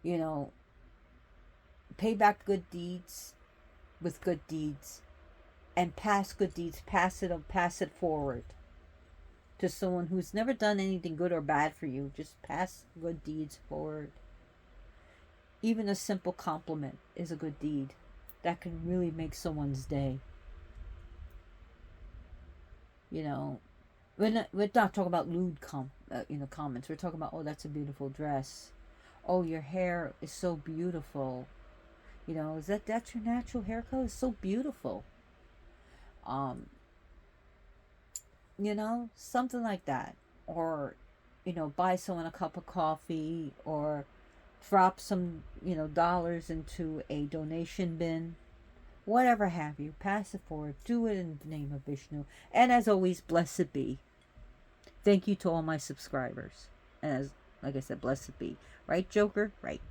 you know, pay back good deeds with good deeds. And pass good deeds, pass it forward to someone who's never done anything good or bad for you. Just pass good deeds forward. Even a simple compliment is a good deed that can really make someone's day. You know, we're not talking about lewd comments. We're talking about, oh, that's a beautiful dress. Oh, your hair is so beautiful. You know, that's your natural hair color? It's so beautiful. You know, something like that. Or, you know, buy someone a cup of coffee, or drop some, dollars into a donation bin. Whatever have you. Pass it forward. Do it in the name of Vishnu. And as always, blessed be. Thank you to all my subscribers. And as, like I said, blessed be. Right, Joker? Right.